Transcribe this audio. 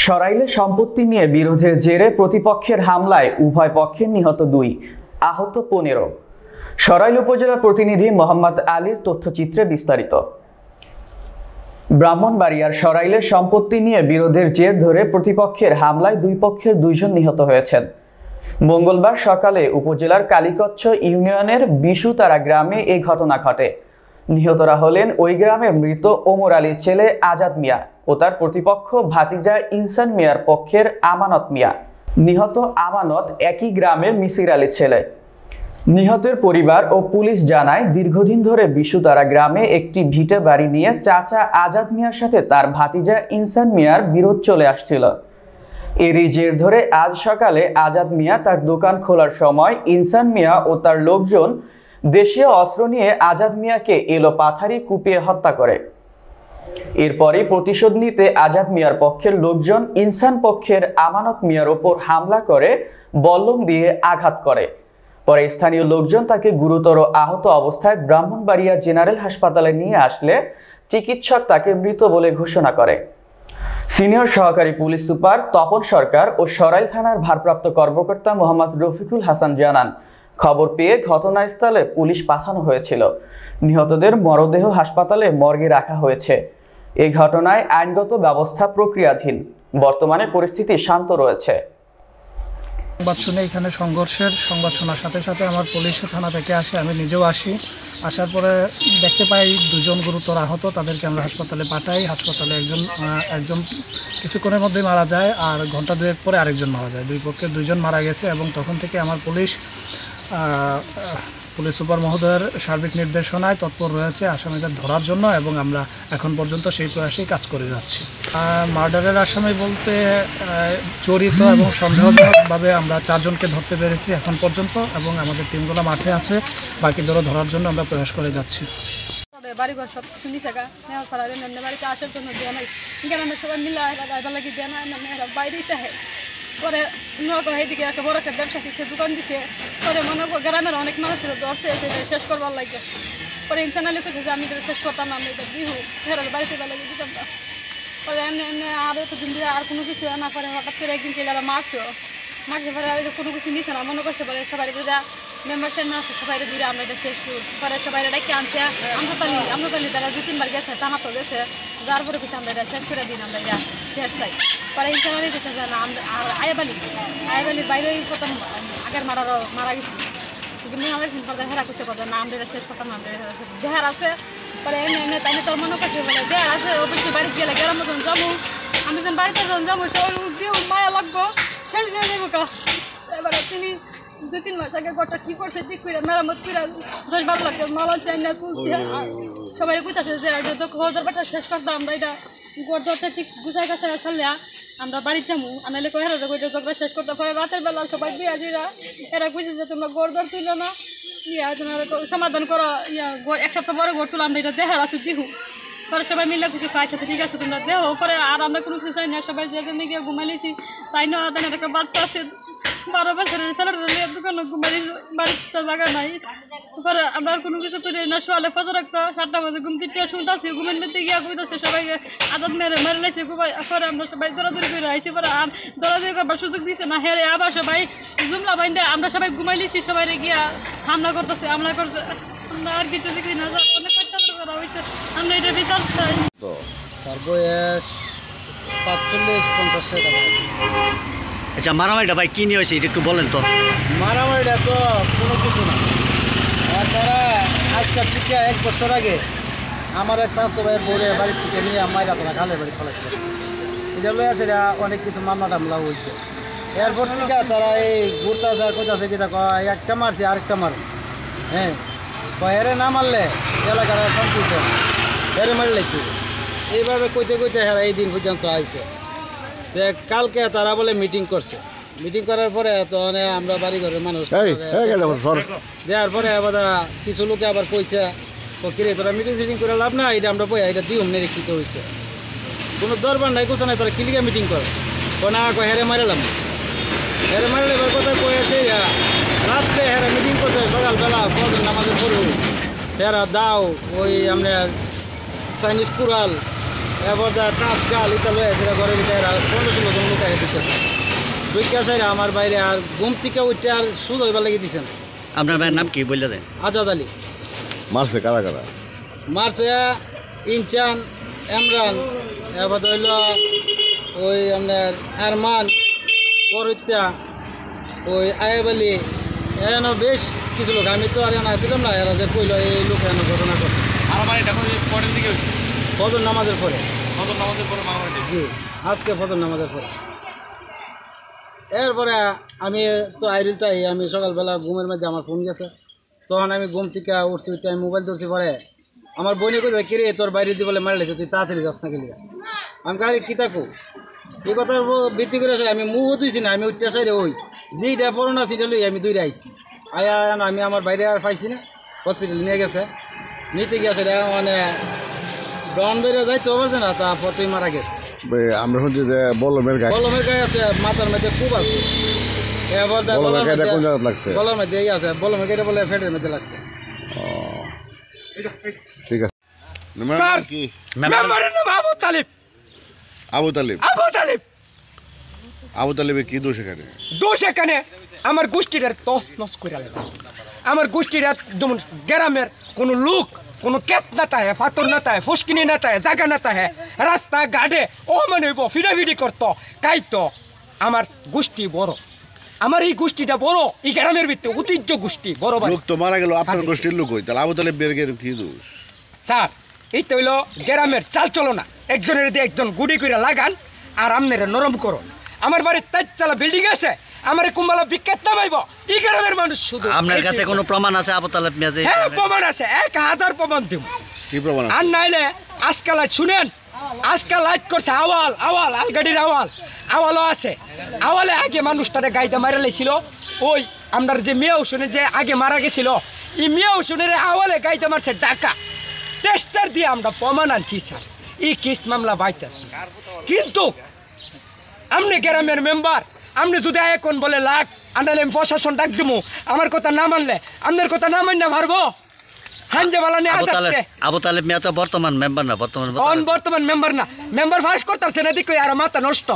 সরাইলে সম্পত্তি নিয়ে বিরোধের জেরে প্রতিপক্ষের হামলায় উভয় পক্ষের নিহত 2, আহত 15। সরাইল উপজেলা প্রতিনিধি মোহাম্মদ আলীর তথ্যচিত্রে বিস্তারিত। ব্রাহ্মণবাড়িয়ার সরাইলের সম্পত্তি নিয়ে বিরোধের জের ধরে প্রতিপক্ষের হামলায় 2 পক্ষের 2 জন নিহত হয়েছেন। মঙ্গলবার সকালে উপজেলার কালীকচ্ছ ইউনিয়নের বিশুতারা গ্রামে এই ঘটনা ঘটে। নিহতরা হলেন ওই গ্রামের মৃত ওমর আলীর ছেলে আজাদ মিয়া ও তার প্রতিপক্ষ ভাতিজা ইনসান মিয়ার পক্ষের আমানত মিয়া। নিহত আমানত একই গ্রামের মিসির আলীর ছেলে। নিহতের পরিবার ও পুলিশ জানায়, দীর্ঘদিন ধরে বিশুতারা গ্রামে একটি ভিটে বাড়ি নিয়ে চাচা আজাদ মিয়ার সাথে তার ভাতিজা ইনসান মিয়ার বিরোধ চলে আসছিল। এরই জের ধরে আজ সকালে আজাদ মিয়া তার দোকান খোলার সময় ইনসান মিয়া ও তার লোকজন দেশীয় অস্ত্র নিয়ে আজাদ মিয়াকে এলোপাথারি কুপিয়ে হত্যা করে। এরপরে প্রতিশোধ নিতে আজাদ মিয়ার পক্ষের লোকজন ইনসান পক্ষের আমানত মিয়ার ওপর হামলা করে বল্লম দিয়ে আঘাত করে। পরে স্থানীয় লোকজন তাকে গুরুতর আহত অবস্থায় ব্রাহ্মণবাড়িয়া জেনারেল হাসপাতালে নিয়ে আসলে চিকিৎসক তাকে মৃত বলে ঘোষণা করে। সিনিয়র সহকারী পুলিশ সুপার তপন সরকার ও সরাইল থানার ভারপ্রাপ্ত কর্মকর্তা মোহাম্মদ রফিকুল হাসান জানান, খবর পেয়ে ঘটনাস্থলে পুলিশ পাঠানো হয়েছিল। নিহতদের মরদেহ হাসপাতালে মর্গে রাখা হয়েছে। এই ঘটনায় আইনগত ব্যবস্থা প্রক্রিয়াধীন। বর্তমানে পরিস্থিতি শান্ত রয়েছে। সংবাদ শুনে এখানে সংঘর্ষের সংবাদ শোনার সাথে সাথে আমার পুলিশ থানা থেকে আসে, আমি নিজেও আসি। আসার পরে দেখতে পাই 2 জন গুরুতর আহত, তাদেরকে আমরা হাসপাতালে পাঠাই। হাসপাতালে একজন কিছুক্ষণের মধ্যে মারা যায়, আর ঘন্টা 2 পরে আরেকজন মারা যায়। 2 পক্ষে 2 জন মারা গেছে এবং তখন থেকে আমার পুলিশ সুপার মহোদয়ের সার্বিক নির্দেশনায় তৎপর রয়েছে আসামিদের ধরার জন্য, এবং আমরা এখন পর্যন্ত সেই প্রয়াসেই কাজ করে যাচ্ছি। মার্ডারের আসামি বলতে জড়িত এবং সন্দেহজনকভাবে আমরা 4 জনকে ধরতে পেরেছি এখন পর্যন্ত, এবং আমাদের টিমগুলো মাঠে আছে। বাকিদেরও ধরার জন্য আমরা প্রয়াস করে যাচ্ছি। বাড়িঘর সব কিছু নিচে নেওয়ার পর বাড়িতে আসার জন্য দেওয়া নাই, সবাই মিলে লাগি দেওয়া নাই, বাইরেই থাকে। পরে এইদিকে একটা বড় একটা ব্যবসা দিচ্ছে, দোকান দিচ্ছে। পরে মনে করো গ্রামের অনেক মানুষের ধরছে, শেষ করবার লাগে। পরে ইনসান আলী করছে যে আমি শেষ করতাম না, আমি এটা বিহু ফেরাল বাড়িতে লাগিয়ে দিতাম না। পরে এমনি আর এতদিন দিয়ে আর কোনো কিছু না করে হঠাৎ করে একদিন ছেলেরা মারছে পরে আর কোনো কিছু নিচ্ছে না, মনে করছে পরে সবাই বুঝা মেম্বার টেম্বার আছে, সবাই দূরে আমরা এটা শেষ করি। পরে সবাই ডাকি আনছে আমতালি তারা 2-3 বার গেছে, টানা তো গেছে, যার পরে কিছু আমরা এটা শেষ করে দিন, আমরা এটা শেষ চাই। পরে ইনসান আলী দিচ্ছে যে না আর আয়াবালির বাইরেই প্রথম আগের মারা গেছি, কিন্তু আমাদের হেরা করছে কথা না, আমরা এটা শেষ করতাম না, আমরা জেহার আছে। পরে এমনি তাই তোর মনে করছে বলে জেহার আছে, অবশ্যই বাড়িতে গেলে গ্রাম মতন যাবো, আমি যখন বাড়িতে যখন যাবো সবাই মায়া লাগবো, শেষ হয়ে যাবো। এবারে তিনি 2-3 মাস আগে ঘরটা ঠিক করছে, ঠিক করে মেরামত করে 10-12 লাখ মালা চাই না তুলছে। সবাই গুছাচ্ছে যে ঘরটা শেষ করতাম, আমরা এটা ঘরটা ঠিক গুছাই কাছে আসলে আমরা বাড়ির যাবো, আনালে হেরা ঝগড়া শেষ করতে পারে। রাতের বেলা সবাই বিয়াজিরা এরা বুঝে যে তোমরা ঘর তুলো না, তোমার সমাধান করো, 1 সপ্তাহ পরে ঘর তুলো, আমরা এটা দেখার আছে দিহু। পরে সবাই মিলে কিছু খাইছে, ঠিক আছে তোমরা দেহ। পরে আর আমরা কোনো কিছু চাই না, সবাই যেখানে গিয়ে ঘুমাইলেছি। তাই না একটা বাচ্চা আছে 12 বছরের ছেলের দোকানে ঘুমাই, বাড়িতে জায়গা নাই। পরে আমরা আর কোনো কিছু করি না, শোয়ালে ফজর রাখতো 7টা বাজে ঘুম 3টা শুনতেছি, ঘুমের মেতে গিয়া কইতেছে সবাইকে আদত মারে লাইছে ঘুমাই। পরে আমরা সবাই দৌড়াদৌড়ি করে আইছি, পরে দৌড়াদৌড়ি করবার সুযোগ দিছে না, হেরে আবার সবাই জুমলা বাইন্দে আমরা সবাই ঘুমাইলিছি, সবাই গিয়া হামলা করতেছে, হামলা করছে। আমরা আর কিছু দেখি না, অনেক অত্যাচার করা হয়েছে, আমরা এটা বিচার চাই। তার বয়স 45-50 টাকা। আচ্ছা, মারামারিটা ভাই কি নিয়ে হয়েছে এটা একটু বলেন তো। মারামারিটা তো কোনো কিছু না, তারা আজকাল থেকে 1 বছর আগে আমার এক স্বাস্থ্য ভাইয়ের বোর্ডে বাড়ির থেকে নিয়ে মাইরা তারা খালের বাড়ি ফেলাইছে। এটা লয়ে আছে, অনেক কিছু মামলা টামলা হয়েছে। এরপর থেকে তারা এই ঘুরতে আসা কোথাছে যেটা কয় একটা মারছে আরেকটা মারে, হ্যাঁ হেরে না মারলে এলাকার শান্তিত হেরে মারলে কি, এইভাবে কইতে হেরা এই দিন পর্যন্ত আইছে। কালকে তারা বলে মিটিং করছে, মিটিং করার পরে তো আমরা বাড়ি ঘরের মানুষ দেওয়ার পরে আবার কিছু লোকে আবার কইছে কিরে তোরা মিটিং করে লাভ না, এটা আমরা এটা দিও নিরীক্ষিত হয়েছে, কোনো দরবার নাই কোথাও নাই, তারা কিলিকে মিটিং করে না হেরে মারলাম, হেরে মারলে এবার কথা কয়ে আসে রাত্রে হেরা মিটিং করছে, সকালবেলা ফজর নামাজের পরে হেরা দাও ওই আমরা চাইনিজ কুড়াল এবার টাস কাল ইটা লয়ে সেটা ঘরের ভিতরে 15-16 জন লোক আগে ঢুকে ঢুকে আসে আমার বাইরে আর ঘুম থেকে উঠে আর সুদ হইবার লেগে দিয়েছেন। আপনার ভাইয়ের নাম কি বললে দেন? আজাদ আলী। মারছে কারা কারা? মারছে ইনচান, এমরান, এবার হইল ওই আপনার আরমান, বরত্যা, ওই আয়েব আলী, এরানো বেশ কিছু লোক। আমি তো আর এখানে আসছিলাম না, এরা যে কইল এই লোক এখানে ঘটনা করছে। মারামারি এটা পরের দিকে হচ্ছে ফজর নামাজের পরে। ফজর নামাজের পরে মারামারি? জি, আজকে ফজর নামাজের পরে। এরপরে আমি তো আইরিল তাই আমি সকালবেলা ঘুমের মধ্যে আমার ফোন গেছে, তখন আমি ঘুম থেকে উঠছি, উঠতে আমি মোবাইল ধরছি। পরে আমার বোনে কোথায় কিরে তোর বাইরে দিয়ে বলে মারি লেছে, তুই তাড়াতাড়ি যাস না গেলি। আমি কারি কী থাকো এই কথার ভিত্তি করে আসলে আমি মুখ তুইছি না, আমি উঠতে সাইরে ওই যেইটা পড়ো না সেটা লই আমি দূরে আইছি। আয়া আমি আমার বাইরে আর পাইছি না, হসপিটালে নিয়ে গেছে। নিতে গিয়ে আসলে মানে ডন বেড়ে যাইতে পারছে না, তারপর তুই মারা গেছে। আমরা শুনছি যে বলমের গায়ে বলমের গায়ে আছে, মাথার মধ্যে খুব আছে। এবার বলমের গায়েটা কোন জায়গায় লাগছে? গলার মধ্যে এই আছে, বলমের গায়ে বলে ফেটের মধ্যে লাগছে। ঠিক আছে। স্যার, কি মেম্বারের নাম আবু তালিব। আবু তালিব? আবু তালিব আবু তালিবের কি দোষ এখানে? দোষ এখানে আমার গোষ্ঠীটার তস নস করে লাগবে। আমার গোষ্ঠীটা যেমন গ্রামের কোনো লোক, কোনো কেত না তাহে, ফাতর না তাহে, ফুসকিনি না তাহে, জায়গা না তাহে, রাস্তা গাড়ে ও মানে ফিডাফিডি করতো কাইতো। আমার গোষ্ঠী বড়, আমার এই গোষ্ঠীটা বড়, এই গ্রামের ভিতরে ঐতিহ্য গোষ্ঠী বড় ভাই। লোক তো মারা গেল, আপনার গোষ্ঠীর লোক হই, তাহলে আবু তালিব বের কি দোষ? স্যার, এই তো হইল গ্রামের চাল চলো না, একজনের দিয়ে একজন গুড়ি করে লাগান আর আমনেরা নরম করো। আমার বাড়ির 4 তলা বিল্ডিং আছে, আমার কুম্বালা বিখ্যাত নামাইব এই গ্রামের মানুষ শুধু। আপনার কাছে কোনো প্রমাণ আছে আবু তালেব মিয়া? হ্যাঁ, প্রমাণ আছে, 1000 প্রমাণ দিব। কি প্রমাণ আছে? আর নাইলে আজকাল শুনেন, আজকাল লাইট করছে আওয়াল আওয়াল, আলগাড়ির আওয়াল আওয়ালও আছে। আওয়ালে আগে মানুষটারে গাইতে মারা লেছিল, ওই আপনার যে মেয়ে শুনে যে আগে মারা গেছিল, এই মেয়ে শুনে আওয়ালে গাইতে মারছে ডাকা। টেস্টার দিয়ে আমরা প্রমাণ আনছি স্যার, এই কেস মামলা বাইতেছি। কিন্তু আপনি গ্রামের মেম্বার, আপনি যদি এখন বলে লাখ আনলে আমি প্রশাসন ডাক দিব, আমার কথা না মানলে আপনার কথা না মানলে মারবো। হাঞ্জেবালা নিয়ে আসছে। আবু তালেব মিয়া তো বর্তমান মেম্বার না, বর্তমান বর্তমান মেম্বার না, মেম্বার ফাঁস করতেছে না, দেখো আর মাথা নষ্ট।